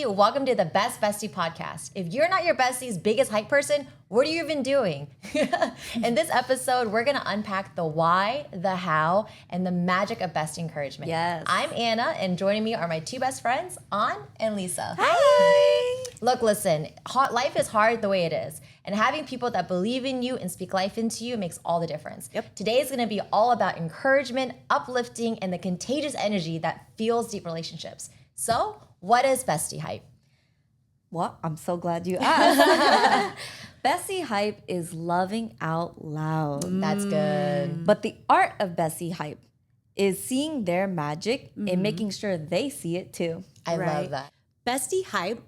bestie. Welcome to the Best Bestie podcast. If you're not your bestie's biggest hype person, what are you even doing? In this episode, we're going to unpack the why, the how, and the magic of bestie encouragement. Yes. I'm Anna, and joining me are my two best friends, An and Lisa. Hi. Look, listen, life is hard the way it is. And having people that believe in you and speak life into you makes all the difference. Yep. Today is going to be all about encouragement, uplifting, and the contagious energy that fuels deep relationships. So, what is Bestie Hype? Well, I'm so glad you asked. Bestie Hype is loving out loud. That's good. But the art of Bestie Hype is seeing their magic and making sure they see it too. I love that. Bestie Hype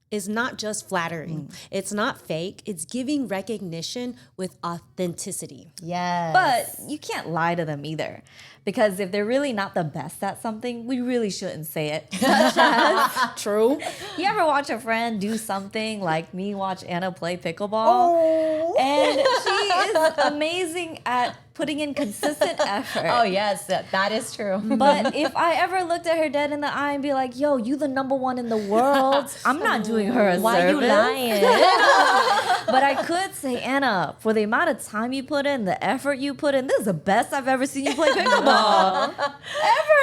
is not just flattering. It's not fake. It's giving recognition with authenticity. Yes. But you can't lie to them either. Because if they're really not the best at something, we really shouldn't say it. True. You ever watch a friend do something like me watch Anna play pickleball? And she is amazing at putting in consistent effort. Oh, yes, that is true. But if I ever looked at her dead in the eye and be like, yo, you the number one in the world, I'm not doing her a Why service. you lying? But I could say, Anna, for the amount of time you put in, the effort you put in, this is the best I've ever seen you play pickleball. Ever.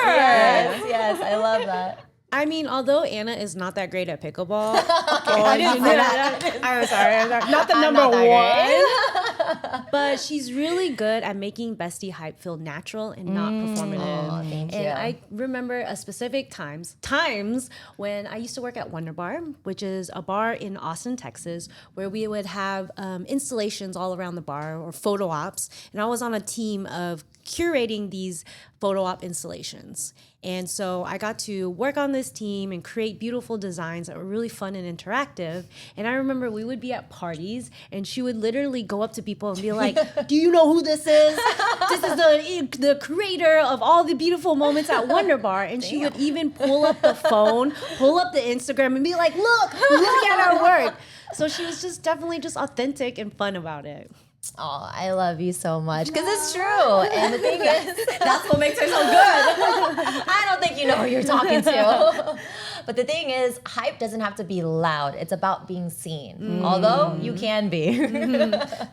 Yes, I love that. I mean, although Anna is not that great at pickleball, I didn't say that. I'm sorry, not the I'm number not that one. But she's really good at making Bestie Hype feel natural and not performative. Oh, thank you. And I remember a specific times when I used to work at Wonder Bar, which is a bar in Austin, Texas, where we would have installations all around the bar or photo ops. And I was on a team of curating these photo op installations. And so I got to work on this team and create beautiful designs that were really fun and interactive. And I remember we would be at parties and she would literally go up to people and be like, do you know who this is? This is the creator of all the beautiful moments at Wonder Bar. And she would even pull up the phone, pull up the Instagram and be like, look at our work. So she was just definitely just authentic and fun about it. Oh, I love you so much because it's true. And the thing is, That's what makes her so good. I don't think you know who you're talking to. But the thing is, hype doesn't have to be loud. It's about being seen, although you can be.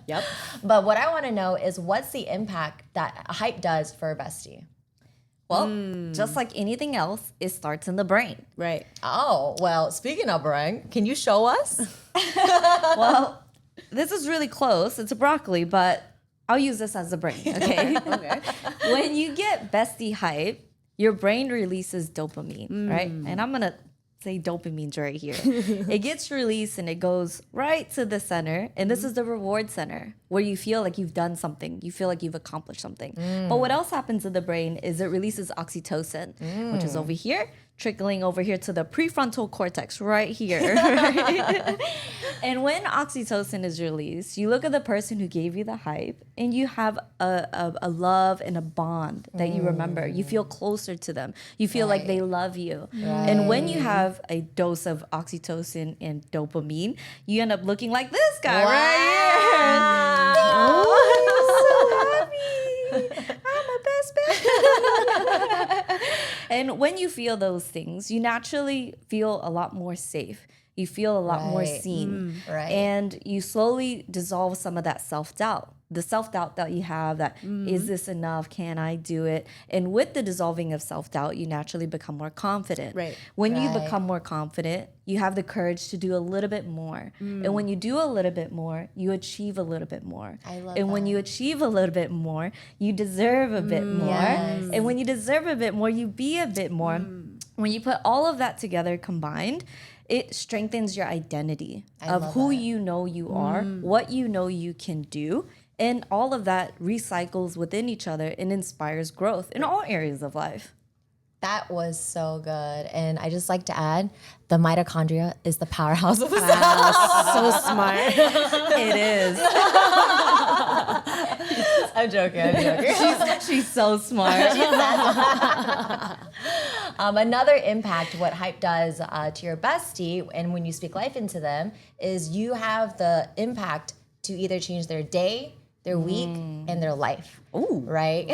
Yep. But what I want to know is what's the impact that hype does for a bestie? Well, just like anything else, it starts in the brain. Right. Oh, well, speaking of brain, can you show us? Well, this is really close. It's a broccoli, but I'll use this as the brain, okay? Okay. When you get Bestie Hype, your brain releases dopamine, right? And I'm going to say dopamine right here. It gets released and it goes right to the center. And this is the reward center where you feel like you've done something. You feel like you've accomplished something. But what else happens in the brain is it releases oxytocin, which is over here, trickling over here to the prefrontal cortex right here. Right? And when oxytocin is released, you look at the person who gave you the hype and you have a love and a bond that you remember. You feel closer to them. You feel like they love you. And when you have a dose of oxytocin and dopamine, you end up looking like this guy right here. Oh, I'm so happy. I'm a best friend. And when you feel those things, you naturally feel a lot more safe. You feel a lot more seen. Right. And you slowly dissolve some of that self-doubt. The self-doubt that you have that, is this enough? Can I do it? And with the dissolving of self-doubt, you naturally become more confident. Right. When you become more confident, you have the courage to do a little bit more. And when you do a little bit more, you achieve a little bit more. I love and when you achieve a little bit more, you deserve a bit more. Yes. And when you deserve a bit more, you be a bit more. When you put all of that together combined, it strengthens your identity of who you know you are, what you know you can do. And all of that recycles within each other and inspires growth in all areas of life. That was so good. And I just like to add, the mitochondria is the powerhouse of the cell. So smart. It is. I'm joking. She's so smart. Another impact what hype does to your bestie, and when you speak life into them, is you have the impact to either change their day, their week, and their life. Ooh. Right?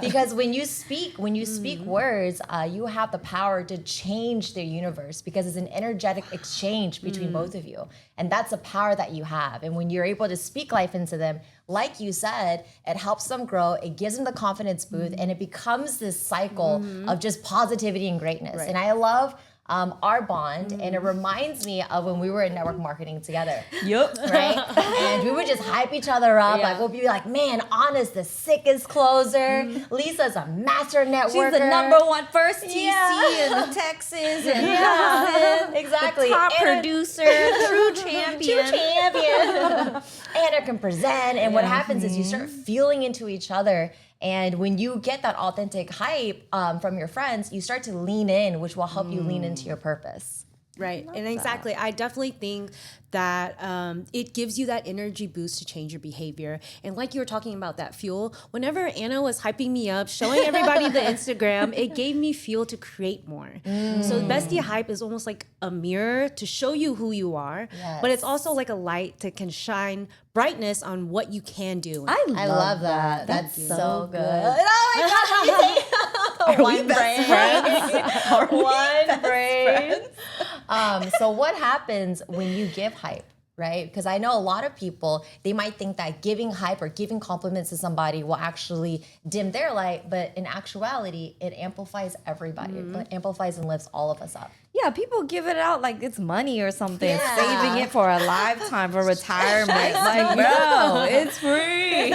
Because when you speak words, you have the power to change their universe because it's an energetic exchange between both of you. And that's a power that you have. And when you're able to speak life into them, like you said, it helps them grow, it gives them the confidence boost, and it becomes this cycle of just positivity and greatness. Right. And I love our bond, and it reminds me of when we were in network marketing together. Yup. Right? And we would just hype each other up. Yeah. Like, we'll be like, man, Anna's the sickest closer. Lisa's a master networker. She's the number 1 first TC Yeah. in Texas and Houston. Exactly. The top Anna- producer, true champion. champion. Anna can present. And what happens is you start feeling into each other. And when you get that authentic hype from your friends, you start to lean in, which will help you lean into your purpose. Right. And exactly. I definitely think that it gives you that energy boost to change your behavior. And like you were talking about that fuel, whenever Anna was hyping me up, showing everybody the Instagram, it gave me fuel to create more. So Bestie Hype is almost like a mirror to show you who you are, but it's also like a light that can shine brightness on what you can do. I love that. That's so good. good. Oh my gosh, let me say one brain. Are we One brain. So what happens when you give hype, right? Because I know a lot of people, they might think that giving hype or giving compliments to somebody will actually dim their light, but in actuality, it amplifies everybody. It amplifies and lifts all of us up. Yeah, people give it out like it's money or something, Yeah. saving it for a lifetime for retirement. Like, bro, it's free.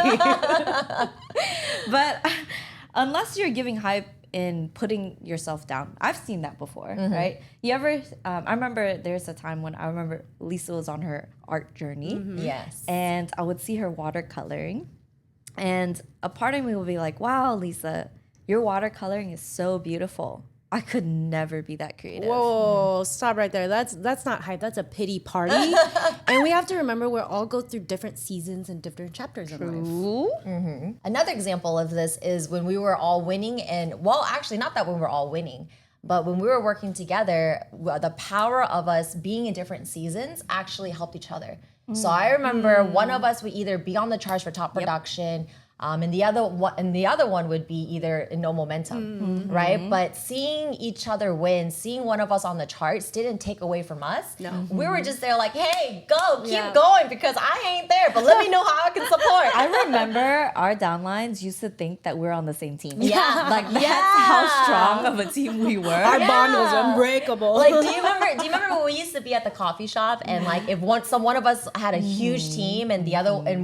But unless you're giving hype in putting yourself down, I've seen that before, right? You ever? I remember there's a time when I remember Lisa was on her art journey, Yes. and I would see her watercoloring, and a part of me would be like, "Wow, Lisa, your watercoloring is so beautiful. I could never be that creative." Whoa, stop right there. That's not hype. That's a pity party. And we have to remember we all go through different seasons and different chapters in life. Ooh. Another example of this is when we were all winning, and well, actually, not that when we were all winning, but when we were working together, the power of us being in different seasons actually helped each other. So I remember one of us would either be on the charts for top production, and the other one would be either in no momentum, right? But seeing each other win, seeing one of us on the charts didn't take away from us. No. We were just there like, hey, go, keep Yeah. going, because I ain't there, but let me know how I can support. I remember our downlines used to think that we're on the same team. Yeah. Like that's Yeah. how strong of a team we were. Our bond was unbreakable. Like, do you remember when we used to be at the coffee shop and like if one of us had a huge team and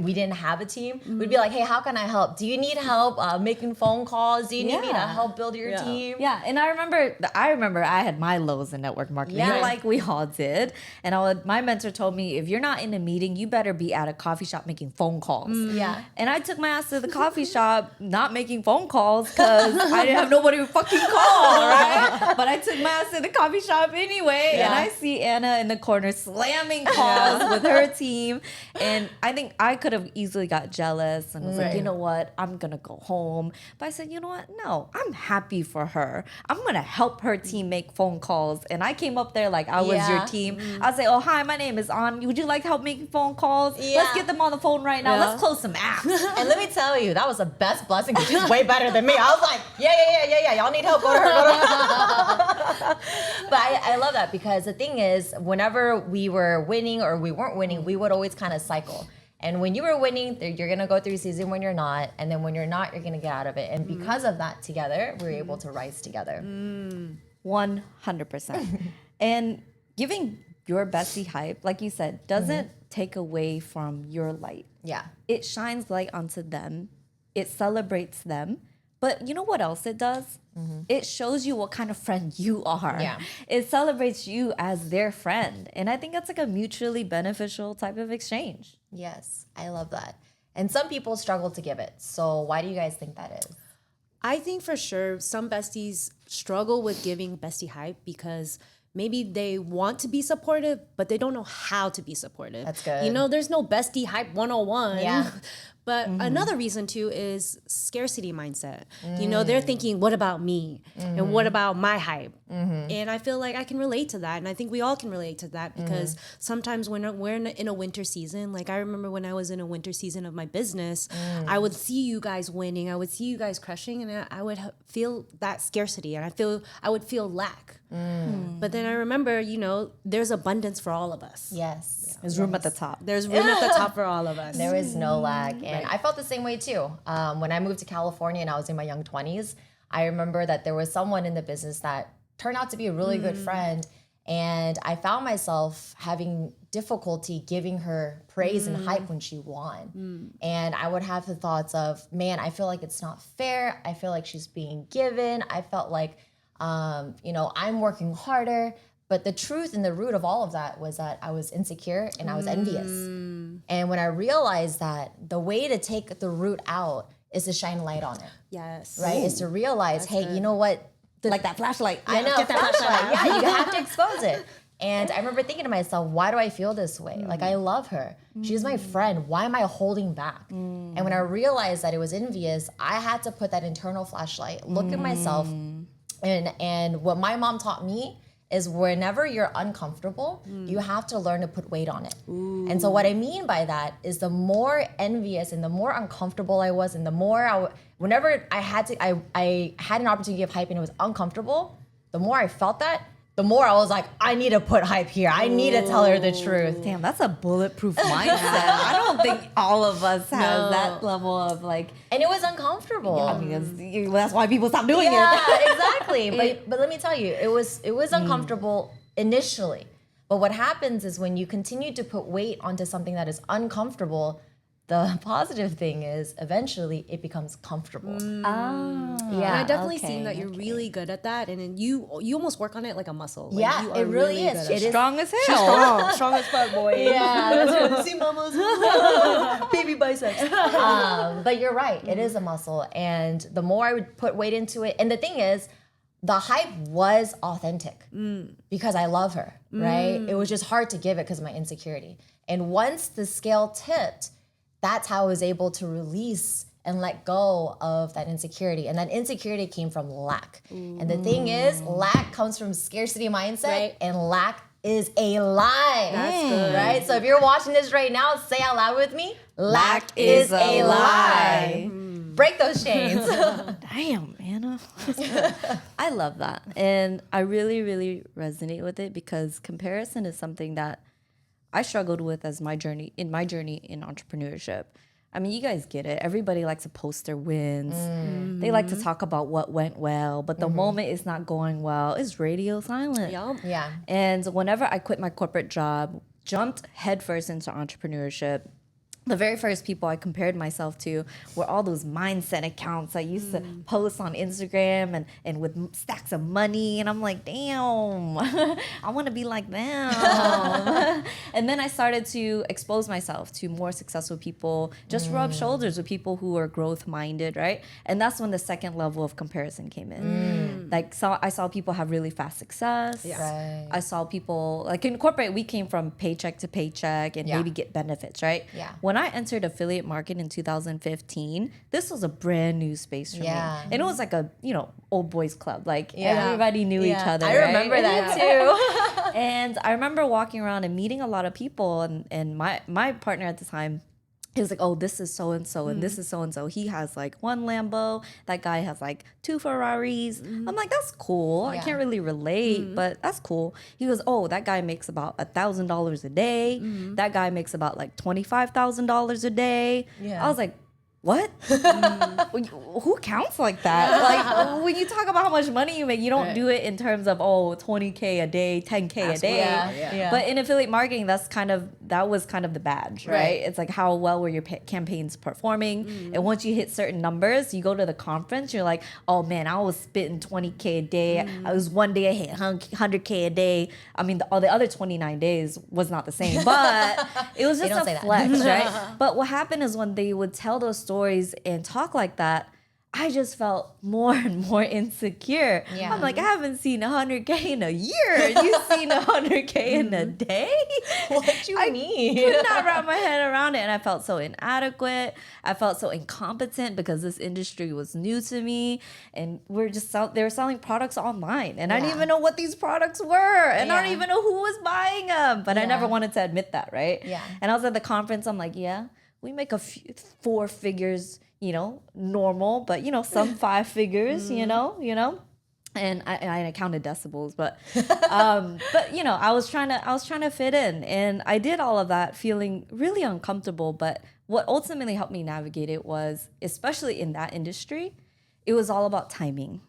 we didn't have a team, we'd be like, hey, how can I help? Do you need help making phone calls? Do you need me to Yeah. help build your team? Yeah, and I remember I had my lows in network marketing, Yeah. like we all did. And my mentor told me, if you're not in a meeting, you better be at a coffee shop making phone calls. Yeah. And I took my ass to the coffee shop, not making phone calls because I didn't have nobody to fucking call, right? But I took my ass to the coffee shop anyway, and I see Anna in the corner slamming calls with her team. And I think I could have easily got jealous and was like, Right. you know what, I'm gonna go home. But I said, you know what, no, I'm happy for her. I'm gonna help her team make phone calls. And I came up there like I was your Yeah. team. I'll say, oh, hi, my name is An. Would you like help making phone calls? Yeah. Let's get them on the phone right now. Yeah. Let's close some apps. And let me tell you, that was the best blessing because she's way better than me. I was like, yeah. Y'all need help, go to her. But I love that because the thing is, whenever we were winning or we weren't winning, we would always kind of cycle. And when you were winning, you're gonna go through a season when you're not, and then when you're not, you're gonna get out of it. And because of that, together, we're able to rise together. 100%. And giving your bestie hype, like you said, doesn't take away from your light. Yeah. It shines light onto them. It celebrates them. But you know what else it does? It shows you what kind of friend you are. Yeah. It celebrates you as their friend. And I think that's like a mutually beneficial type of exchange. Yes, I love that. And some people struggle to give it. So why do you guys think that is? I think for sure some besties struggle with giving bestie hype because maybe they want to be supportive, but they don't know how to be supportive. That's good. You know, there's no bestie hype 101. Yeah. But another reason too is scarcity mindset. You know, they're thinking, what about me? And what about my hype? And I feel like I can relate to that. And I think we all can relate to that because sometimes when we're in a winter season, like I remember when I was in a winter season of my business, I would see you guys winning. I would see you guys crushing, and I would feel that scarcity, and I would feel lack. But then I remember, you know, there's abundance for all of us. Yes. There's room at the top. There's room at the top for all of us. There is no lack. And I felt the same way too. When I moved to California and I was in my young 20s, I remember that there was someone in the business that turned out to be a really good friend. And I found myself having difficulty giving her praise and hype when she won. And I would have the thoughts of, man, I feel like it's not fair. I feel like she's being given. I felt like, you know, I'm working harder. But the truth and the root of all of that was that I was insecure and I was envious. And when I realized that, the way to take the root out is to shine light on it. Yes. Right? Is to realize, hey, you know what? Like that flashlight. I know, get that flashlight. Yeah, you have to expose it. And I remember thinking to myself, why do I feel this way? Like, I love her. She's my friend. Why am I holding back? And when I realized that it was envious, I had to put that internal flashlight, look at myself. And what my mom taught me is whenever you're uncomfortable, you have to learn to put weight on it. And so what I mean by that is the more envious and the more uncomfortable I was, and the more whenever I had an opportunity to give hype and it was uncomfortable, the more I felt that, the more I was like, I need to put hype here. I need to tell her the truth. Damn, that's a bulletproof mindset. I don't think all of us have that level of like. And it was uncomfortable. I mean, that's why people stop doing it. Yeah, exactly. But let me tell you, it was uncomfortable initially. But what happens is when you continue to put weight onto something that is uncomfortable, the positive thing is eventually it becomes comfortable. And I definitely seen that you're really good at that, and then you almost work on it like a muscle. Like Yeah, you it really is. good at It is Strong as hell. strong as fuck, boy. Yeah, that's what see mamas. Baby biceps. But you're right, it is a muscle. And the more I would put weight into it, and the thing is, the hype was authentic because I love her, right? It was just hard to give it because of my insecurity. And once the scale tipped, that's how I was able to release and let go of that insecurity. And that insecurity came from lack. And the thing is, lack comes from scarcity mindset, and lack is a lie. That's good. Right? So if you're watching this right now, say out loud with me, lack is a lie. Break those chains. Damn, Anna. I love that. And I really, really resonate with it because comparison is something that I struggled with as my journey in entrepreneurship. I mean, you guys get it. Everybody likes to post their wins. They like to talk about what went well, but the moment it's not going well, it's radio silent. Yeah. And whenever I quit my corporate job, jumped headfirst into entrepreneurship, the very first people I compared myself to were all those mindset accounts I used to post on Instagram and with stacks of money. And I'm like, damn, I want to be like them. And then I started to expose myself to more successful people, just rub shoulders with people who are growth minded, right? And that's when the second level of comparison came in. I saw people have really fast success. Right. I saw people, like in corporate, we came from paycheck to paycheck and maybe get benefits, right? Yeah. When I entered affiliate market in 2015, this was a brand new space for me. And it was like a, old boys club. Like everybody knew each other. I remember that too. And I remember walking around and meeting a lot of people, and my partner at the time, he was like, oh, this is so-and-so, and this is so-and-so. He has like 1 Lambo. That guy has like 2 Ferraris. I'm like, that's cool. I can't really relate, but that's cool. He goes, oh, that guy makes about $1,000 a day. That guy makes about like $25,000 a day. I was like, what? Who counts like that? Like, when you talk about how much money you make, you don't do it in terms of, 20K a day, 10K a day. But in affiliate marketing, that was kind of the badge, right? It's like, how well were your campaigns performing? And once you hit certain numbers, you go to the conference, you're like, oh man, I was spitting 20K a day. I was one day I hit 100K a day. I mean, all the other 29 days was not the same, but it was just a flex, right? But what happened is when they would tell those stories and talk like that, I just felt more and more insecure. Yeah. I'm like, I haven't seen 100K in a year. You've seen 100K in a day? What you mean? Could not wrap my head around it. And I felt so inadequate. I felt so incompetent because this industry was new to me. And they were selling products online. And I didn't even know what these products were. And I don't even know who was buying them. But I never wanted to admit that, right? Yeah. And I was at the conference. I'm like, yeah, we make four figures, normal, but some five figures, you know. And I counted decibels, but I was trying to fit in, and I did all of that feeling really uncomfortable. But what ultimately helped me navigate it was, especially in that industry, it was all about timing.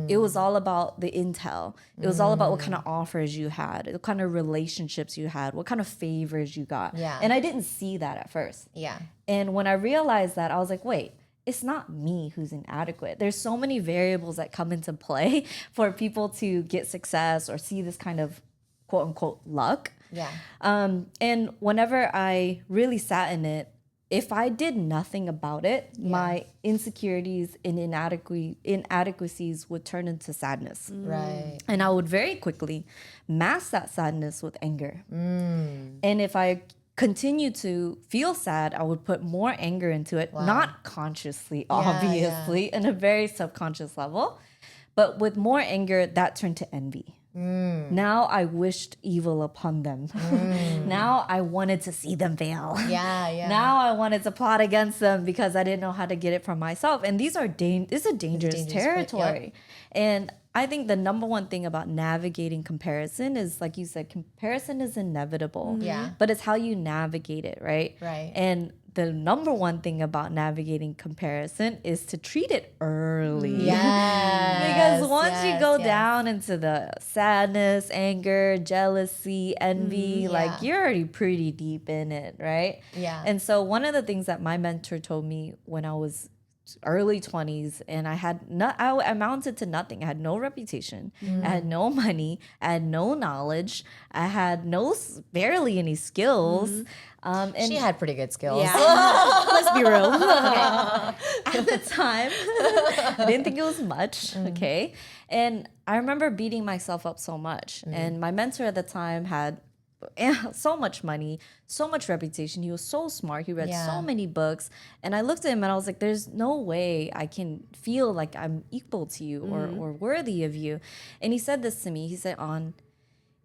It was all about the intel. It was all about what kind of offers you had, what kind of relationships you had, what kind of favors you got. Yeah. And I didn't see that at first. Yeah. And when I realized that, I was like, wait, it's not me who's inadequate. There's so many variables that come into play for people to get success or see this kind of quote unquote luck. Yeah. And whenever I really sat in it, if I did nothing about it, my insecurities and inadequacies would turn into sadness. Right. And I would very quickly mask that sadness with anger. And if I continue to feel sad, I would put more anger into it, not consciously, obviously, in a very subconscious level. But with more anger, that turned to envy. Now I wished evil upon them. Now I wanted to see them fail. Yeah. Now I wanted to plot against them because I didn't know how to get it for myself. And this is a dangerous territory. And I think the number one thing about navigating comparison is, like you said, comparison is inevitable. Yeah. But it's how you navigate it, right? Right. And the number one thing about navigating comparison is to treat it early. Yes. Because once you go down into the sadness, anger, jealousy, envy, like you're already pretty deep in it, right? Yeah. And so one of the things that my mentor told me when I was early 20s and I amounted to nothing. I had no reputation. I had no money. I had no knowledge. I had barely any skills. And She had pretty good skills. Yeah. Let's be real. at the time, I didn't think it was much. Okay. And I remember beating myself up so much. And my mentor at the time had so much money, so much reputation. He was so smart. He read so many books. And I looked at him and I was like, there's no way I can feel like I'm equal to you or worthy of you. And he said this to me. He said,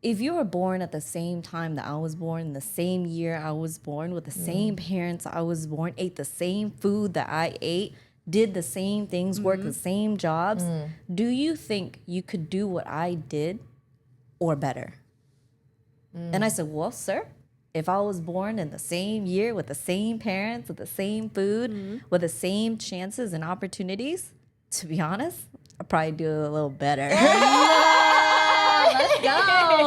if you were born at the same time that I was born, the same year I was born, with the same parents I was born, ate the same food that I ate, did the same things, worked the same jobs, do you think you could do what I did or better? And I said, well, sir, if I was born in the same year with the same parents, with the same food, with the same chances and opportunities, to be honest, I'd probably do a little better. Let's go.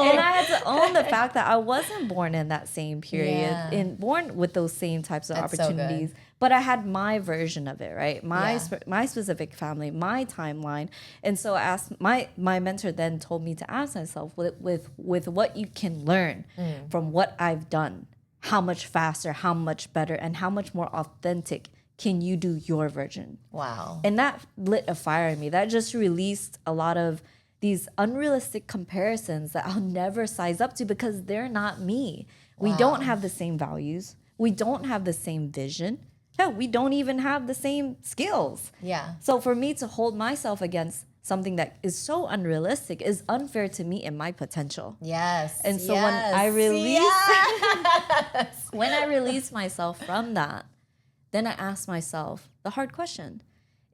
And I had to own the fact that I wasn't born in that same period and born with those same types of opportunities. But I had my version of it, right? My specific family, my timeline. And so I asked, my mentor then told me to ask myself, with what you can learn from what I've done, how much faster, how much better, and how much more authentic can you do your version? Wow. And that lit a fire in me. That just released a lot of these unrealistic comparisons that I'll never size up to because they're not me. We don't have the same values. We don't have the same vision. Hell, we don't even have the same skills. Yeah. So for me to hold myself against something that is so unrealistic is unfair to me and my potential. Yes. And so when I release myself from that, then I ask myself the hard question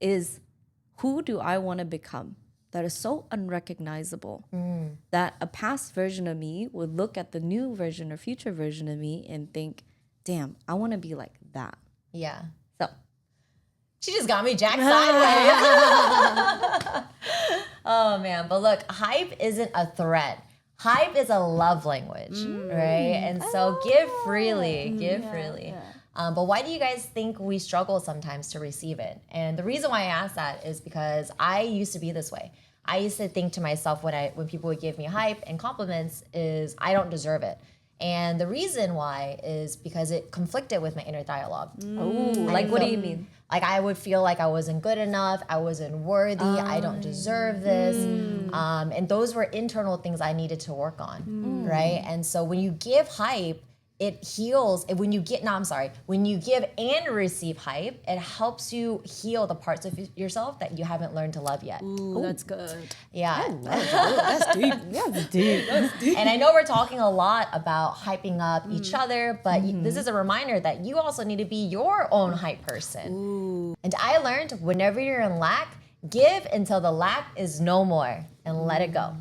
is, who do I want to become that is so unrecognizable that a past version of me would look at the new version or future version of me and think, damn, I want to be like that. Yeah. So She just got me jacked sideways. Oh man, but look, hype isn't a threat. Hype is a love language, right? And so give freely, give freely. But why do you guys think we struggle sometimes to receive it? And the reason why I ask that is because I used to be this way. I used to think to myself when people would give me hype and compliments is I don't deserve it. And the reason why is because it conflicted with my inner dialogue. like what do you mean? Like I would feel like I wasn't good enough, I wasn't worthy, I don't deserve this. And those were internal things I needed to work on, right? And so when you give hype, it heals. When you give and receive hype, it helps you heal the parts of yourself that you haven't learned to love yet. Ooh, that's good. Yeah. That's deep. That's deep. And I know we're talking a lot about hyping up each other, but this is a reminder that you also need to be your own hype person. Ooh. And I learned whenever you're in lack, give until the lack is no more and let it go.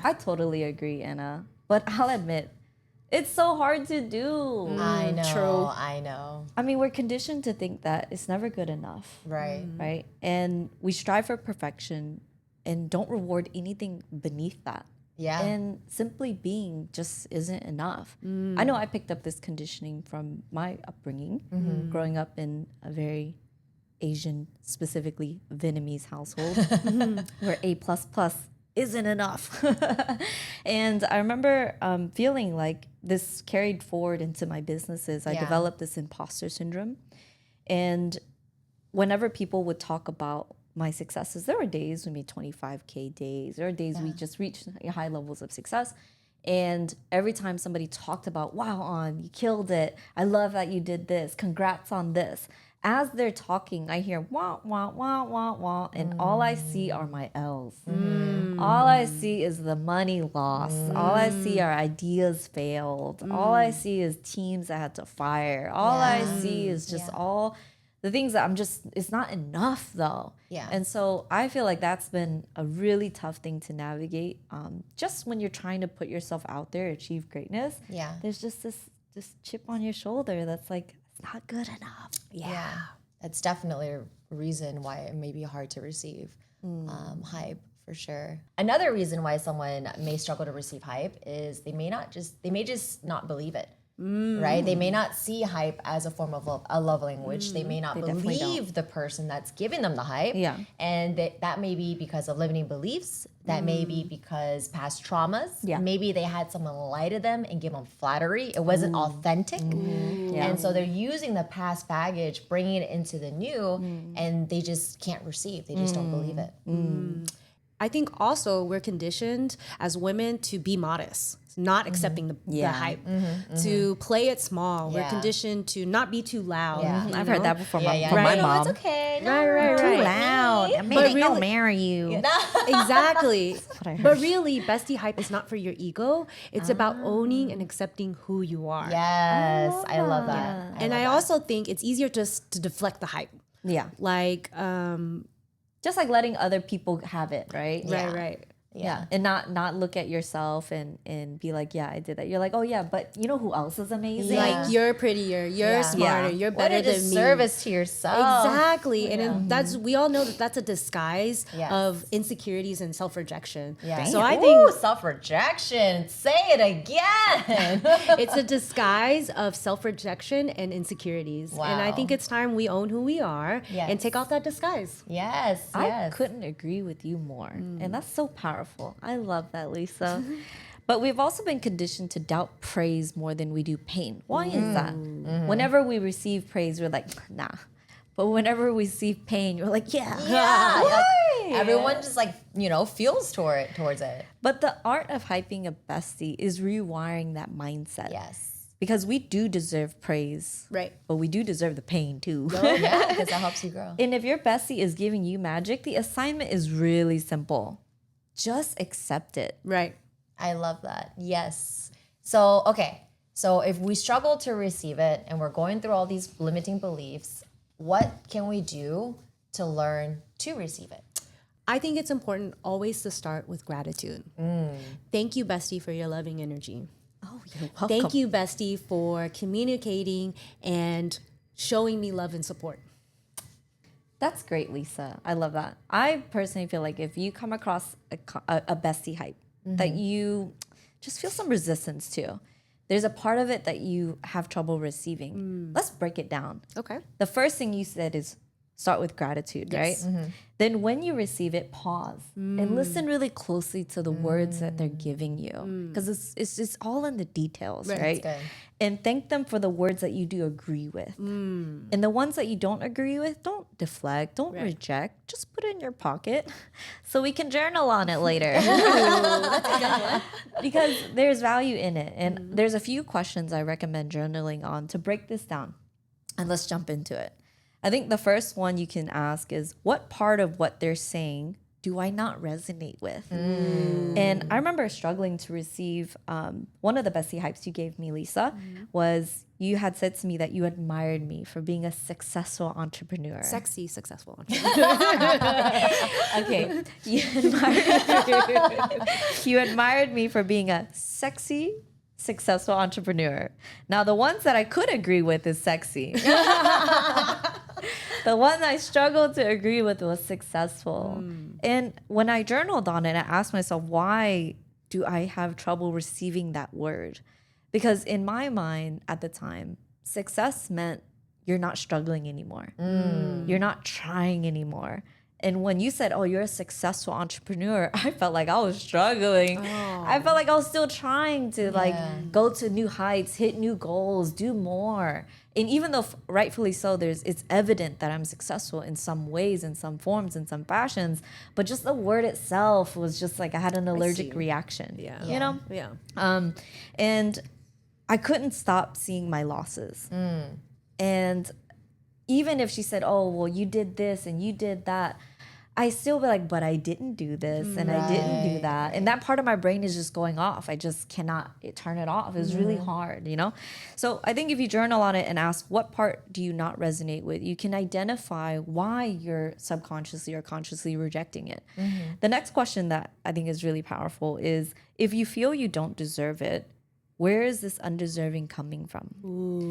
I totally agree, Anna. But I'll admit, it's so hard to do. I know, true. I know. I mean, we're conditioned to think that it's never good enough. Right. Right? And we strive for perfection and don't reward anything beneath that. Yeah. And simply being just isn't enough. I know I picked up this conditioning from my upbringing, growing up in a very Asian, specifically Vietnamese household, where A++ isn't enough. And I remember feeling like this carried forward into my businesses. I developed this imposter syndrome. And whenever people would talk about my successes, there were days we made 25K days. There were days we just reached high levels of success. And every time somebody talked about, wow, you killed it. I love that you did this. Congrats on this. As they're talking, I hear wah, wah, wah, wah, wah, and all I see are my L's. All I see is the money lost. All I see are ideas failed. All I see is teams that had to fire. All I see is just all the things that it's not enough though. Yeah. And so I feel like that's been a really tough thing to navigate. Just when you're trying to put yourself out there, achieve greatness, there's just this chip on your shoulder that's like, it's not good enough. Yeah. That's definitely a reason why it may be hard to receive hype, for sure. Another reason why someone may struggle to receive hype is they may just not believe it. Right? They may not see hype as a form of a love language. They may not believe the person that's giving them the hype. Yeah. And that may be because of limiting beliefs. That may be because past traumas. Yeah. Maybe they had someone lie to them and give them flattery. It wasn't authentic. Yeah. And so they're using the past baggage, bringing it into the new, and they just can't receive. They just don't believe it. I think also we're conditioned as women to be modest, not accepting the hype, to play it small. We're conditioned to not be too loud. Yeah. I've heard that before from my No, mom. it's okay. No, Right. Too loud. Maybe But they'll marry you. Exactly. what I heard. But really, bestie hype is not for your ego. It's about owning and accepting who you are. Yes, I love that. And I also think it's easier just to deflect the hype. Yeah. Like, Just like letting other people have it, right? right. Yeah. And not look at yourself and be like, yeah, I did that. You're like, oh yeah, but you know who else is amazing? Like, you're prettier, you're smarter, you're better what a than me. disservice to yourself. Exactly. And then we all know that that's a disguise Yes. of insecurities and self-rejection. Yeah. So I Ooh, think self-rejection. Say it again. it's a disguise of self-rejection and insecurities. And I Wow. think it's time we own who we are Yes. and take off that disguise. yes. I couldn't agree with you more. And that's so powerful. I love that, Lisa. But we've also been conditioned to doubt praise more than we do pain. Why is that? Whenever we receive praise, we're like, nah. But whenever we receive pain, you're like, yeah. Like, everyone just feels towards it. But the art of hyping a bestie is rewiring that mindset. Yes. Because we do deserve praise. Right. But we do deserve the pain too. Yeah, because that helps you grow. And if your bestie is giving you magic, the assignment is really simple. Just accept it. Right. I love that. Yes. So, okay. So if we struggle to receive it and we're going through all these limiting beliefs, what can we do to learn to receive it? I think it's important always to start with gratitude. Thank you, bestie, for your loving energy. Oh, you're welcome. Thank you, bestie, for communicating and showing me love and support. That's great, Lisa. I love that. I personally feel like if you come across a bestie hype that you just feel some resistance to, there's a part of it that you have trouble receiving. Let's break it down. Okay. The first thing you said is start with gratitude, right? Then when you receive it, pause and listen really closely to the words that they're giving you, because it's all in the details, right? That's good. And thank them for the words that you do agree with. And the ones that you don't agree with, don't deflect, don't reject, just put it in your pocket so we can journal on it later. Because there's value in it. And there's a few questions I recommend journaling on to break this down. And let's jump into it. I think the first one you can ask is, what part of what they're saying do I not resonate with? And I remember struggling to receive one of the Bestie Hypes you gave me, Lisa, was you had said to me that you admired me for being a successful entrepreneur. Sexy, successful entrepreneur. Okay. You admired me for being a sexy, successful entrepreneur. Now, the ones that I could agree with is sexy. The one I struggled to agree with was successful. And when I journaled on it, I asked myself, why do I have trouble receiving that word? Because in my mind at the time, success meant you're not struggling anymore. You're not trying anymore. And when you said, oh, you're a successful entrepreneur, I felt like I was struggling. I felt like I was still trying to go to new heights, hit new goals, do more. And even though rightfully so, it's evident that I'm successful in some ways, in some forms, in some fashions, but just the word itself was just like I had an allergic reaction. You know? And I couldn't stop seeing my losses. And even if she said, oh, well, you did this and you did that, I still be like, but I didn't do this and I didn't do that. And that part of my brain is just going off. I just cannot turn it off. It's really hard, you know? So I think if you journal on it and ask, what part do you not resonate with? You can identify why you're subconsciously or consciously rejecting it. The next question that I think is really powerful is, if you feel you don't deserve it, where is this undeserving coming from?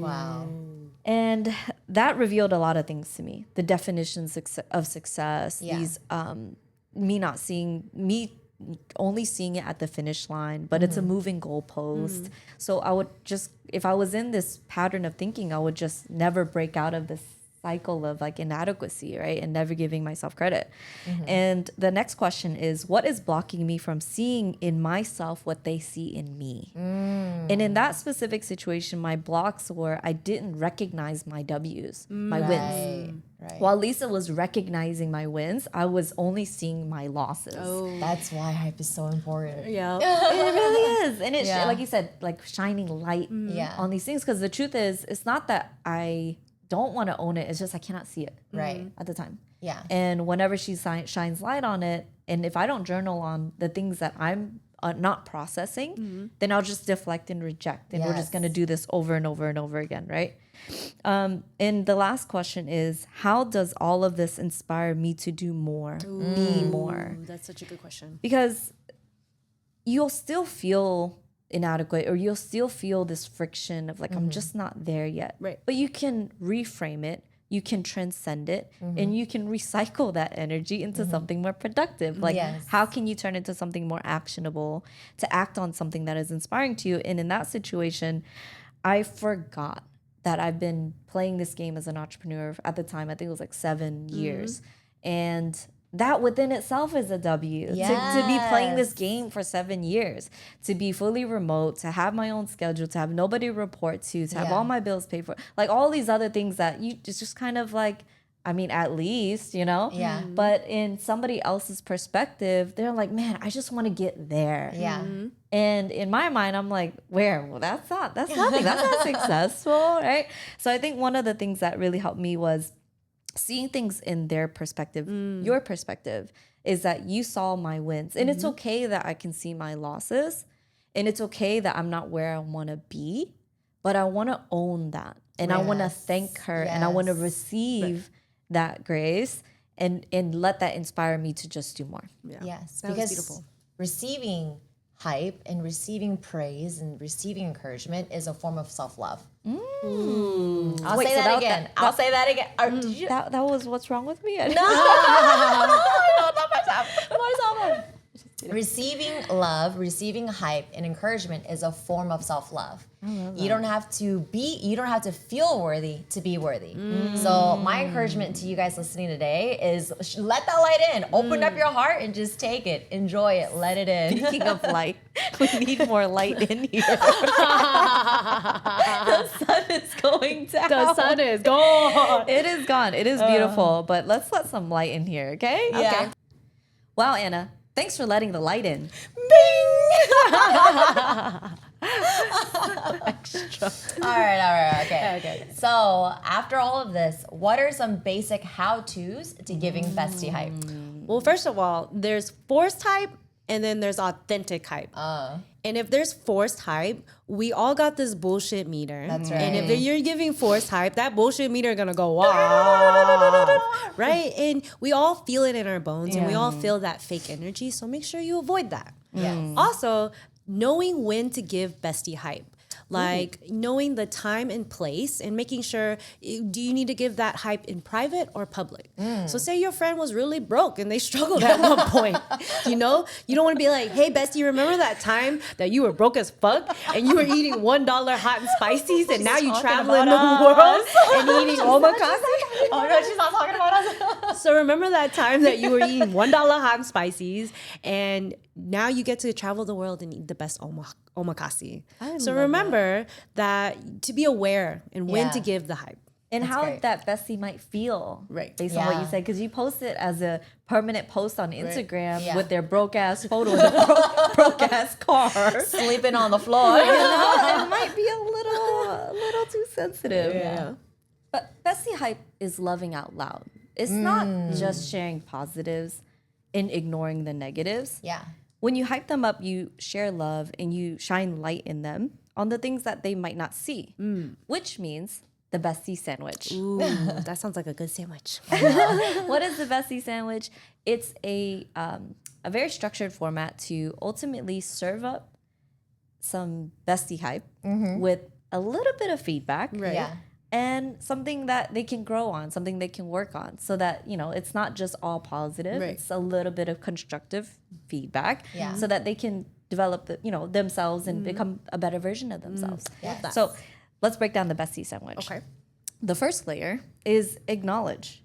Wow. And that revealed a lot of things to me. The definitions of success, these me only seeing it at the finish line, but it's a moving goalpost. So I would just, if I was in this pattern of thinking, I would just never break out of this cycle of like inadequacy, right? And never giving myself credit. And the next question is, what is blocking me from seeing in myself what they see in me? And in that specific situation, my blocks were I didn't recognize my W's, my wins. Right. While Lisa was recognizing my wins, I was only seeing my losses. That's why hype is so important. Yeah. It really is. And it's like you said, like shining light on these things. Because the truth is, it's not that I don't want to own it. It's just I cannot see it at the time. Yeah. And whenever she shines light on it, and if I don't journal on the things that I'm not processing, then I'll just deflect and reject. And we're just going to do this over and over and over again, right? And the last question is, how does all of this inspire me to do more, be more? That's such a good question. Because you'll still feel inadequate, or you'll still feel this friction of like, I'm just not there yet. Right. But you can reframe it, you can transcend it, and you can recycle that energy into something more productive. Like, how can you turn it into something more actionable, to act on something that is inspiring to you? And in that situation, I forgot that I've been playing this game as an entrepreneur at the time. I think it was like 7 years. And that within itself is a W. To be playing this game for 7 years, to be fully remote, to have my own schedule, to have nobody to report to have all my bills paid for, like all these other things that you just kind of like, I mean, at least, you know? Yeah. But in somebody else's perspective, they're like, man, I just want to get there. Yeah. And in my mind, I'm like, where? Well, that's nothing. That's not successful, right? So I think one of the things that really helped me was seeing things in their perspective. Your perspective is that you saw my wins. And it's okay that I can see my losses. And it's okay that I'm not where I want to be. But I want to own that. And I want to thank her. And I want to receive that grace and let that inspire me to just do more. Yes. That was Because beautiful. receiving hype and receiving praise and receiving encouragement is a form of self-love. I'll Wait, say so that again. I'll say that again. Did you? That was what's wrong with me? No, not myself. Receiving love, receiving hype and encouragement is a form of self-love. You don't have to feel worthy to be worthy. So my encouragement to you guys listening today is let that light in. Open up your heart and just take it. Enjoy it. Let it in. Speaking of light, we need more light in here. The sun is going down. The sun is gone. It is gone. It is beautiful, but let's let some light in here, okay? Yeah. Okay. Wow, Anna, thanks for letting the light in. Extra. All right. Okay. So after all of this, what are some basic how-tos to giving bestie hype? Well, first of all, there's forced hype and then there's authentic hype. And if there's forced hype, we all got this bullshit meter. That's right. And if you're giving forced hype, that bullshit meter gonna go off, right? And we all feel it in our bones, and we all feel that fake energy. So make sure you avoid that. Yes. Also, knowing when to give bestie hype. Like knowing the time and place and making sure, do you need to give that hype in private or public? So say your friend was really broke and they struggled at one point, you know? You don't want to be like, hey, bestie, remember that time that you were broke as fuck and you were eating $1 hot and spices and now you traveling the world and eating omakase? Oh no, she's not talking about us. So remember that time that you were eating $1 hot and spices and now you get to travel the world and eat the best omakase. So remember that to be aware and when to give the hype. And That's how great. that bestie might feel, Right. based on what you Yeah. said, because you post it as a permanent post on Instagram Yeah. with their broke ass photo in the broke ass car. Sleeping on the floor. You know, it might be a little too sensitive. Yeah. But bestie hype is loving out loud. It's not just sharing positives and ignoring the negatives. Yeah. When you hype them up, you share love and you shine light in them on the things that they might not see, which means the Bestie Sandwich. Ooh, that sounds like a good sandwich. What is the Bestie Sandwich? It's a very structured format to ultimately serve up some bestie hype with a little bit of feedback. Right. Yeah. And something that they can grow on, something they can work on, so that, you know, it's not just all positive. Right. It's a little bit of constructive feedback, Yeah. so that they can develop, themselves and become a better version of themselves. Yes. So let's break down the Bestie Sandwich. Okay. The first layer is acknowledge,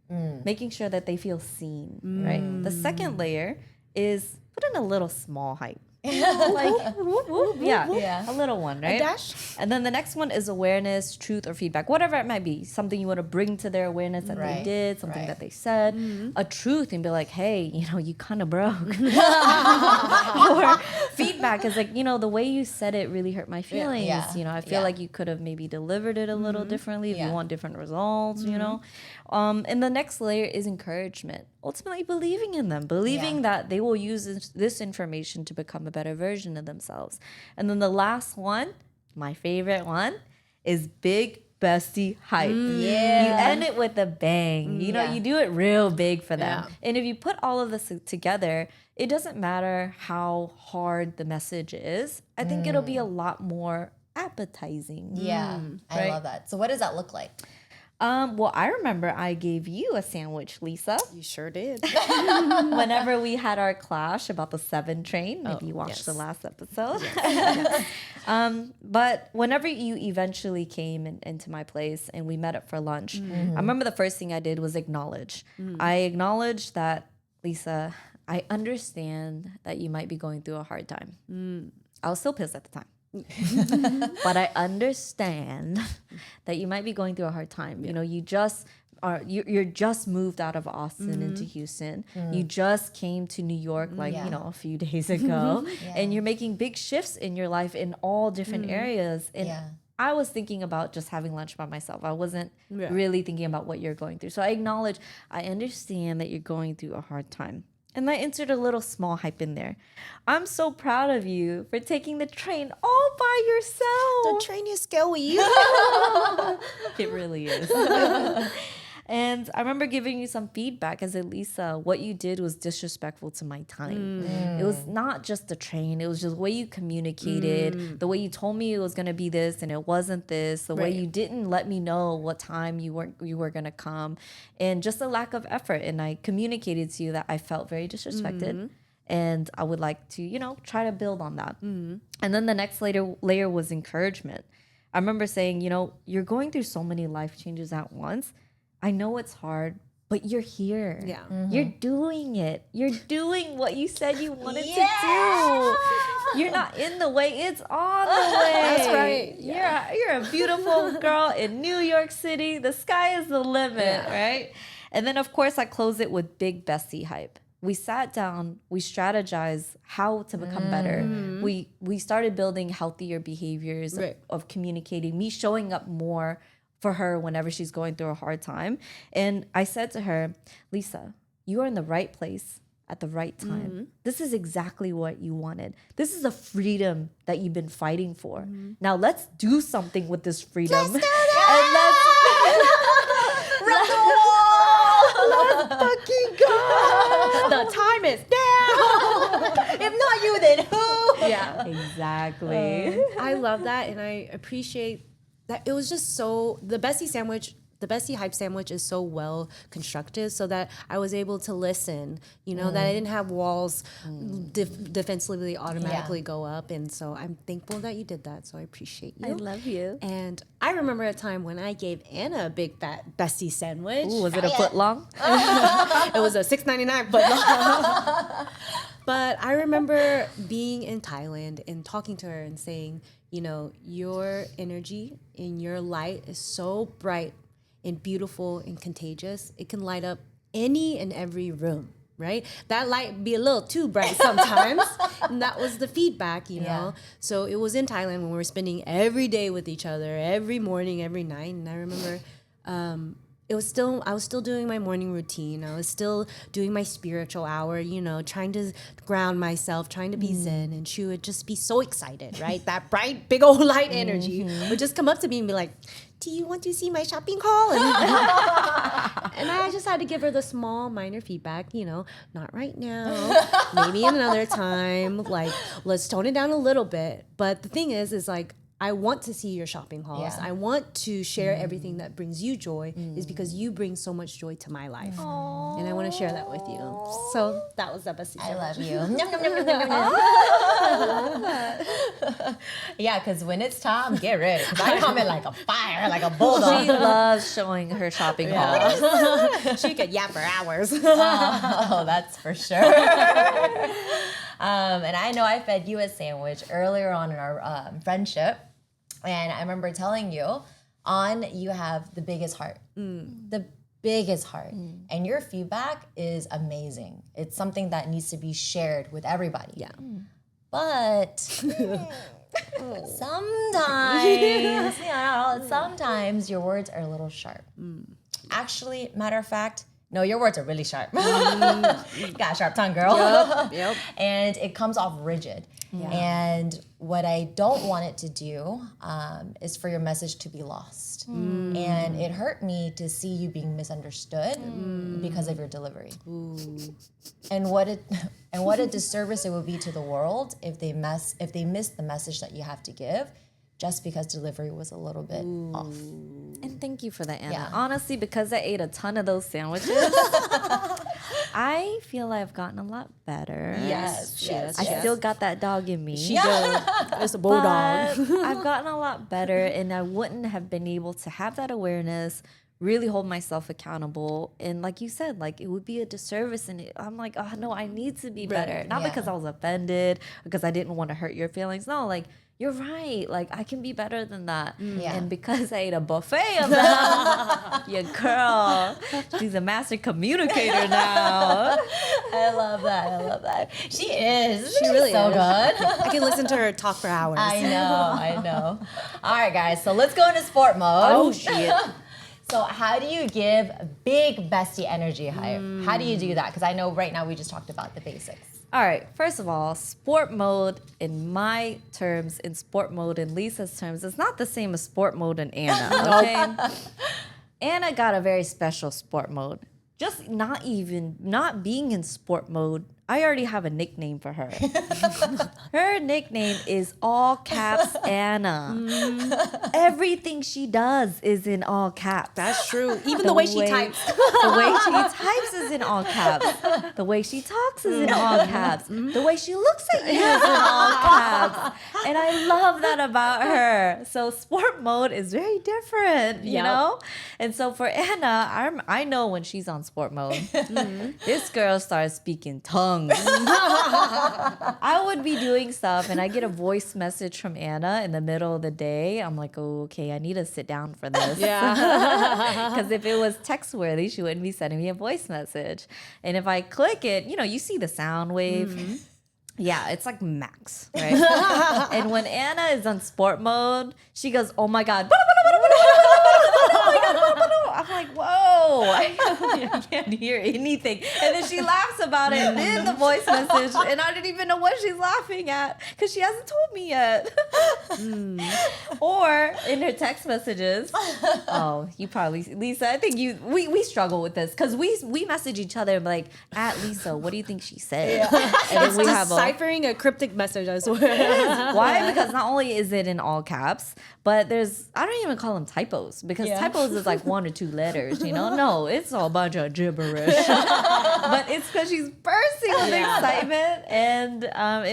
making sure that they feel seen, right? The second layer is put in a little small hype. Like, whoop, whoop, yeah, a little one, right? dash. And then the next one is awareness, truth, or feedback, whatever it might be. Something you want to bring to their awareness that they Right, did, something right. that they said, a truth, and be like, hey, you kind of broke. Or feedback is like, the way you said it really hurt my feelings. Yeah. I feel Yeah. like you could have maybe delivered it a little differently if you Yeah. want different results, And the next layer is encouragement. Ultimately, believing in them, believing that they will use this information to become a better version of themselves. And then the last one, my favorite one, is big bestie hype. Yeah. You end it with a bang. Yeah. You do it real big for them. Yeah. And if you put all of this together, it doesn't matter how hard the message is. I think it'll be a lot more appetizing. Yeah. I Right. love that. So what does that look like? Well, I remember I gave you a sandwich, Lisa, You sure did. whenever we had our clash about the 7 train. Maybe you watched the yes. last episode. But whenever you eventually came into my place and we met up for lunch, I remember the first thing I did was acknowledge. I acknowledged that, Lisa, I understand that you might be going through a hard time. I was still pissed at the time. But I understand that you might be going through a hard time. You just you're just moved out of Austin into Houston. You just came to New York a few days ago, and you're making big shifts in your life in all different areas. And Yeah. I was thinking about just having lunch by myself. I wasn't really thinking about what you're going through. So I acknowledge, I understand that you're going through a hard time. And I entered a little small hype in there. I'm so proud of you for taking the train all by yourself. The train is scary. It really is. And I remember giving you some feedback as Elisa. What you did was disrespectful to my time. It was not just the train. It was just the way you communicated, the way you told me it was going to be this and it wasn't this, the way Right. you didn't let me know what time you were going to come, and just a lack of effort. And I communicated to you that I felt very disrespected. And I would like to, try to build on that. And then the next layer was encouragement. I remember saying, you're going through so many life changes at once. I know it's hard, but you're here. Yeah. You're doing it. You're doing what you said you wanted to do. You're not in the way. It's on the way. That's right. You're a beautiful girl in New York City. The sky is the limit, right? And then, of course, I close it with big bestie hype. We sat down, we strategized how to become better. We started building healthier behaviors of communicating, me showing up more for her whenever she's going through a hard time. And I said to her, Lisa, you are in the right place at the right time. This is exactly what you wanted. This is a freedom that you've been fighting for. Now let's do something with this freedom. Let's do it! And let's fucking go. The time is now. If not you, then who? Yeah. Exactly. I love that, and I appreciate that. It was just so the Bestie Hype sandwich is so well constructed, so that I was able to listen. That I didn't have walls defensively automatically go up, and so I'm thankful that you did that. So I appreciate you. I love you. And I remember a time when I gave Anna a big fat Bestie sandwich. Ooh, was it a foot long? It was a $6.99, but but I remember being in Thailand and talking to her and saying, your energy and your light is so bright and beautiful and contagious. It can light up any and every room, right? That light be a little too bright sometimes. And that was the feedback, you know? So it was in Thailand when we were spending every day with each other, every morning, every night. And I remember I was still doing my morning routine. I was still doing my spiritual hour, trying to ground myself, trying to be zen. And she would just be so excited, right? That bright, big old light energy would just come up to me and be like, do you want to see my shopping haul? And I just had to give her the small, minor feedback, not right now, maybe another time. Like, let's tone it down a little bit. But the thing is like, I want to see your shopping hauls. I want to share everything that brings you joy is because you bring so much joy to my life. Aww. And I want to share that with you. So that was the best. I love you. Yeah, because when it's time, get ready. Because I come in like a fire, like a bulldog. She loves showing her shopping hauls. She could yap for hours. Oh, that's for sure. And I know I fed you a sandwich earlier on in our friendship. And I remember telling you, you have the biggest heart. The biggest heart. And your feedback is amazing. It's something that needs to be shared with everybody. Yeah. But sometimes your words are a little sharp. Actually, matter of fact, no, your words are really sharp. You got a sharp tongue, girl. Yep. And it comes off rigid. Yeah. And what I don't want it to do is for your message to be lost. And it hurt me to see you being misunderstood because of your delivery. And what a disservice it would be to the world if they miss the message that you have to give just because delivery was a little bit off. And thank you for that, Anna. Yeah. Honestly, because I ate a ton of those sandwiches, I feel I've gotten a lot better. Yes. I still got that dog in me. She does. It's a bulldog. I've gotten a lot better, and I wouldn't have been able to have that awareness, really hold myself accountable. And like you said, like it would be a disservice. And I'm like, oh no, I need to be better. Not because I was offended, because I didn't want to hurt your feelings. No, like, you're right. Like, I can be better than that. Yeah. And because I ate a buffet of them, your girl, she's a master communicator now. I love that. She is. She really so is. good. I can listen to her talk for hours. I know. All right, guys. So let's go into sport mode. Oh, shit. So how do you give big bestie energy hype? How do you do that? Because I know right now we just talked about the basics. All right, first of all, sport mode in my terms, in sport mode in Lisa's terms, is not the same as sport mode in Anna, okay? Anna got a very special sport mode. Just not being in sport mode I already have a nickname for her. Her nickname is all caps Anna. Everything she does is in all caps. That's true. Even the way she types. The way she types is in all caps. The way she talks is in all caps. The way she looks at you is in all caps. And I love that about her. So sport mode is very different, you know? And so for Anna, I know when she's on sport mode, this girl starts speaking tongues. I would be doing stuff and I get a voice message from Anna in the middle of the day. I'm like, oh, okay, I need to sit down for this. Yeah. Because if it was text worthy, she wouldn't be sending me a voice message. And if I click it, you see the sound wave. Yeah, it's like max, right? And when Anna is on sport mode, she goes, oh my God. I'm like, whoa, I can't hear anything. And then she laughs about it in the voice message. And I didn't even know what she's laughing at because she hasn't told me yet. Or in her text messages. Oh, you probably, Lisa, I think we struggle with this because we message each other like, at Lisa, what do you think she said? Yeah. And It's we have deciphering a cryptic message, I swear. Why? Because not only is it in all caps, but I don't even call them typos because typos is like 1 or 2 letters, No, it's a bunch of gibberish. But it's because she's bursting with excitement and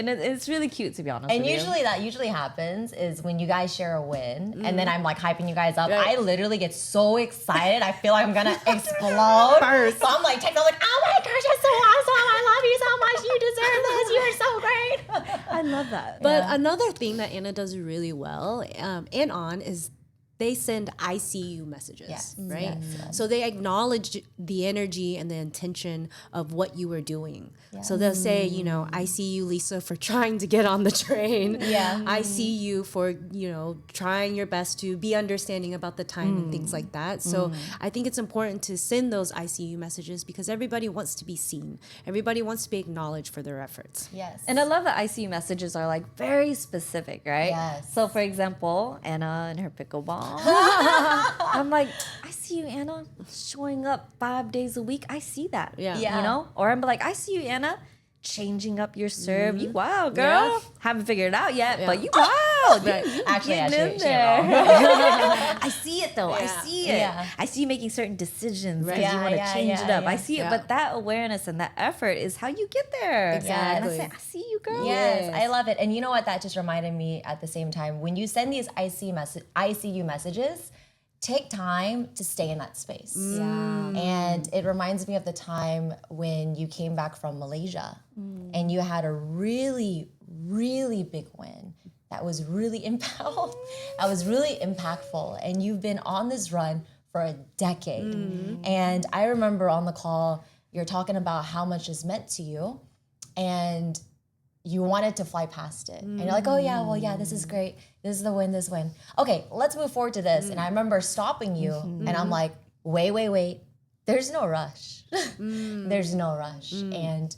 it's really cute, to be honest And with usually that happens is when you guys share a win and then I'm like hyping you guys up. I literally get so excited. I feel like I'm gonna explode. So I'm like texting, I'm like, oh my gosh, that's so awesome. I love you so much. You deserve this. You are so great. I love that. But another thing that Anna does really well and on is they send I see you messages, right? Yes. So they acknowledge the energy and the intention of what you were doing. Yeah. So they'll say, I see you, Lisa, for trying to get on the train. Yeah. I see you for, trying your best to be understanding about the time and things like that. So I think it's important to send those I see you messages because everybody wants to be seen. Everybody wants to be acknowledged for their efforts. Yes. And I love that I see you messages are like very specific, right? Yes. So for example, Anna and her pickleball. I'm like, I see you, Anna, showing up 5 days a week. I see that. Yeah. Or I'm like, I see you, Anna, changing up your serve. You wow, girl. Yeah. Haven't figured it out yet, but you wow. You actually, in there. I see it though. I see it. Yeah. I see you making certain decisions because you want to change it up. I see it, but that awareness and that effort is how you get there. Exactly. And I say, I see you, girl. Yes, I love it. And you know what? That just reminded me at the same time, when you send these I see you messages, take time to stay in that space. Yeah. And it reminds me of the time when you came back from Malaysia and you had a really, really big win that was really impactful. And you've been on this run for a decade. And I remember on the call, you're talking about how much is meant to you and you wanted to fly past it. And you're like, oh yeah, well yeah, this is great. This is the win, this win. Okay, let's move forward to this. And I remember stopping you and I'm like, wait. There's no rush. There's no rush. And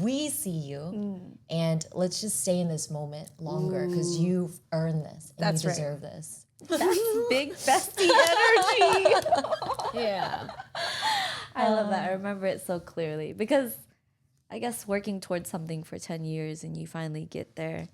we see you and let's just stay in this moment longer because you've earned this and you deserve this. That's big bestie energy. Yeah. I love that. I remember it so clearly because I guess working towards something for 10 years and you finally get there,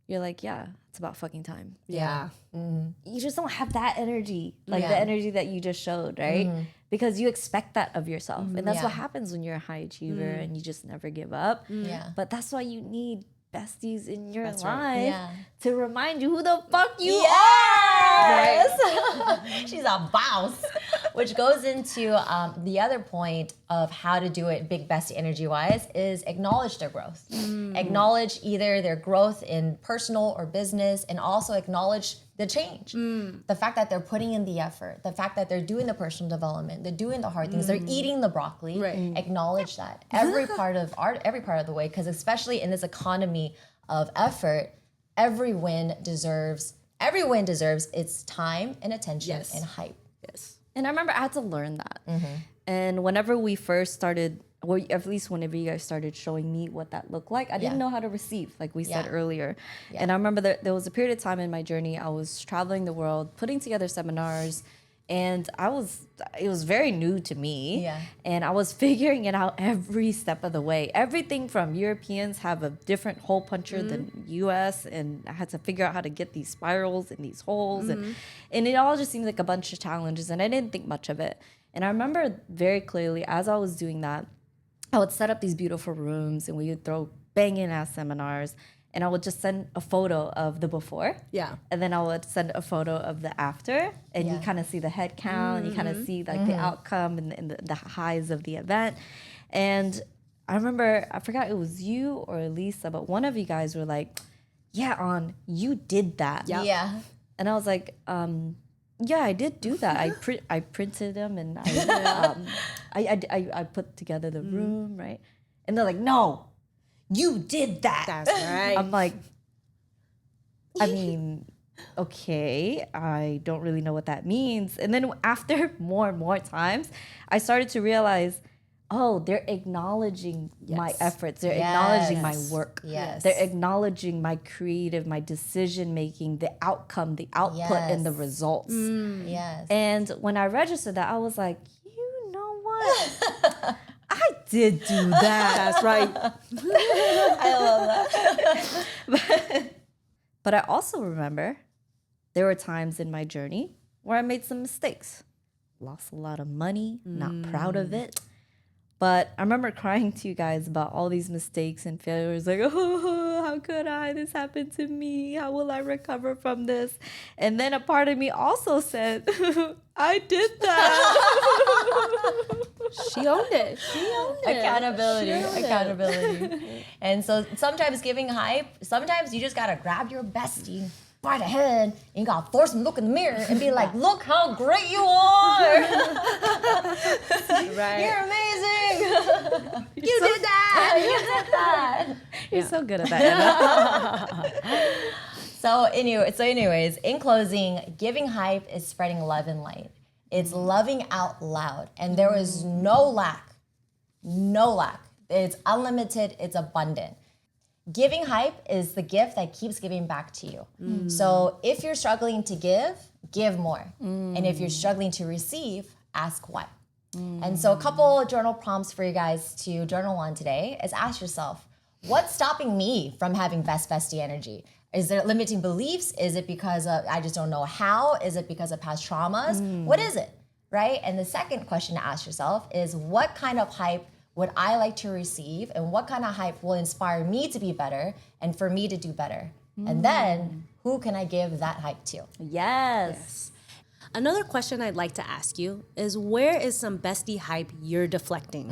you're like, yeah, it's about fucking time. Yeah. You just don't have that energy, like the energy that you just showed, right? Because you expect that of yourself. And that's what happens when you're a high achiever and you just never give up. Yeah. But that's why you need besties in your life to remind you who the fuck you are. Yes. She's a boss. Which goes into the other point of how to do it big bestie energy wise is acknowledge their growth. Acknowledge either their growth in personal or business and also acknowledge the change. The fact that they're putting in the effort, the fact that they're doing the personal development, they're doing the hard things, they're eating the broccoli. Acknowledge that every part of the way, because especially in this economy of effort, every win deserves its time and attention and hype. Yes. And I remember I had to learn that. And whenever we first started, or at least whenever you guys started showing me what that looked like, I didn't know how to receive, like we said earlier. And I remember that there was a period of time in my journey, I was traveling the world, putting together seminars, And it was very new to me. Yeah. And I was figuring it out every step of the way. Everything from Europeans have a different hole puncher than US. And I had to figure out how to get these spirals and these holes. And it all just seemed like a bunch of challenges. And I didn't think much of it. And I remember very clearly as I was doing that, I would set up these beautiful rooms and we would throw banging ass seminars. And I would just send a photo of the before. Yeah. And then I would send a photo of the after. And you kind of see the head count. And you kind of see like the outcome and the highs of the event. And I remember, I forgot it was you or Lisa, but one of you guys were like, yeah, you did that. Yep. Yeah. And I was like, yeah, I did do that. I printed them and I put together the room, right? And they're like, no, you did that. That's right. I'm like, I mean, okay, I don't really know what that means. And then after more and more times, I started to realize, oh, they're acknowledging my efforts. They're acknowledging my work. Yes. They're acknowledging my creative, my decision making, the outcome, the output, and the results. Yes. And when I registered that, I was like, you know what? I did do that. That's right. I love that. But I also remember there were times in my journey where I made some mistakes. Lost a lot of money, not proud of it. But I remember crying to you guys about all these mistakes and failures. Like, oh, how could I? This happened to me. How will I recover from this? And then a part of me also said, I did that. She owned it. Accountability. And so sometimes giving hype, sometimes you just gotta grab your bestie by the head and you gotta force them to look in the mirror and be like, look how great you are. Right. You're amazing. You did that. You're so good at that, Anna. So anyways, in closing, giving hype is spreading love and light. It's loving out loud. And there is no lack. No lack. It's unlimited, it's abundant. Giving hype is the gift that keeps giving back to you. So if you're struggling to give more. And if you're struggling to receive, ask why. And so a couple journal prompts for you guys to journal on today is ask yourself, what's stopping me from having best bestie energy? Is there limiting beliefs? Is it because of, I just don't know how? Is it because of past traumas? What is it, right? And the second question to ask yourself is, what kind of hype would I like to receive? And what kind of hype will inspire me to be better and for me to do better? And then, who can I give that hype to? Yes. Another question I'd like to ask you is, where is some bestie hype you're deflecting?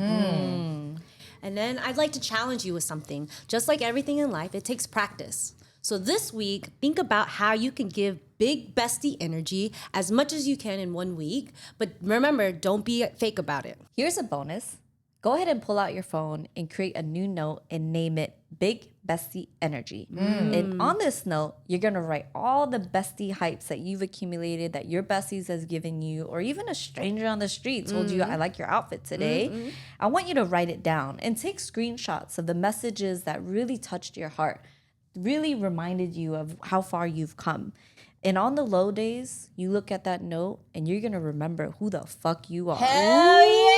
And then I'd like to challenge you with something. Just like everything in life, it takes practice. So this week, think about how you can give big bestie energy as much as you can in 1 week. But remember, don't be fake about it. Here's a bonus. Go ahead and pull out your phone and create a new note and name it Big Bestie Energy. And on this note, you're going to write all the bestie hypes that you've accumulated, that your besties has given you, or even a stranger on the street told you, I like your outfit today. I want you to write it down and take screenshots of the messages that really touched your heart, really reminded you of how far you've come. And on the low days, you look at that note and you're going to remember who the fuck you are. Hell yeah!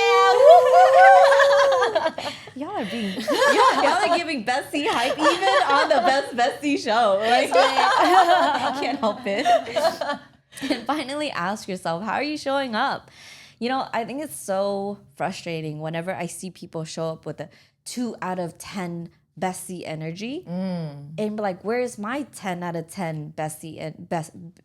Y'all are giving bestie hype even on the Best Bestie show. Like, I can't help it. And finally ask yourself, how are you showing up? You know, I think it's so frustrating whenever I see people show up with a 2 out of 10 bestie energy and be like, where's my 10 out of 10 bestie and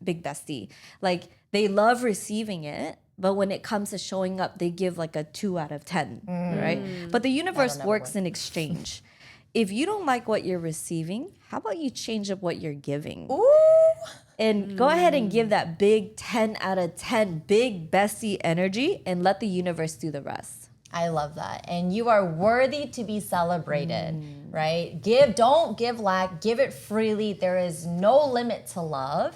big bestie? Like, they love receiving it, but when it comes to showing up, they give like a 2 out of 10, right? But the universe works in exchange. If you don't like what you're receiving, how about you change up what you're giving? Ooh. And go ahead and give that big 10 out of 10 big bestie energy and let the universe do the rest. I love that. And you are worthy to be celebrated, right? Don't give lack, give it freely. There is no limit to love.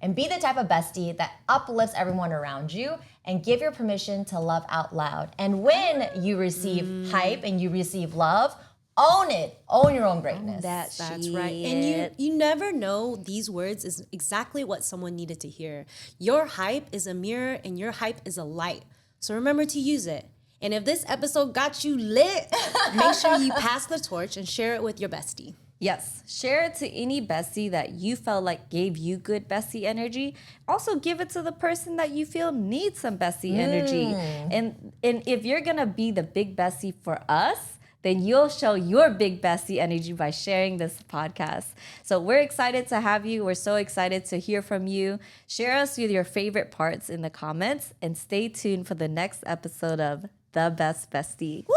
And be the type of bestie that uplifts everyone around you and give your permission to love out loud. And when you receive hype and you receive love, Own it. Own your own greatness. That That's right. And you never know, these words is exactly what someone needed to hear. Your hype is a mirror and your hype is a light. So remember to use it. And if this episode got you lit, make sure you pass the torch and share it with your bestie. Yes, share it to any bestie that you felt like gave you good bestie energy. Also give it to the person that you feel needs some bestie energy. And if you're gonna be the big bestie for us, then you'll show your big bestie energy by sharing this podcast. So we're excited to have you. We're so excited to hear from you. Share us with your favorite parts in the comments and stay tuned for the next episode of The Best Bestie. Woo!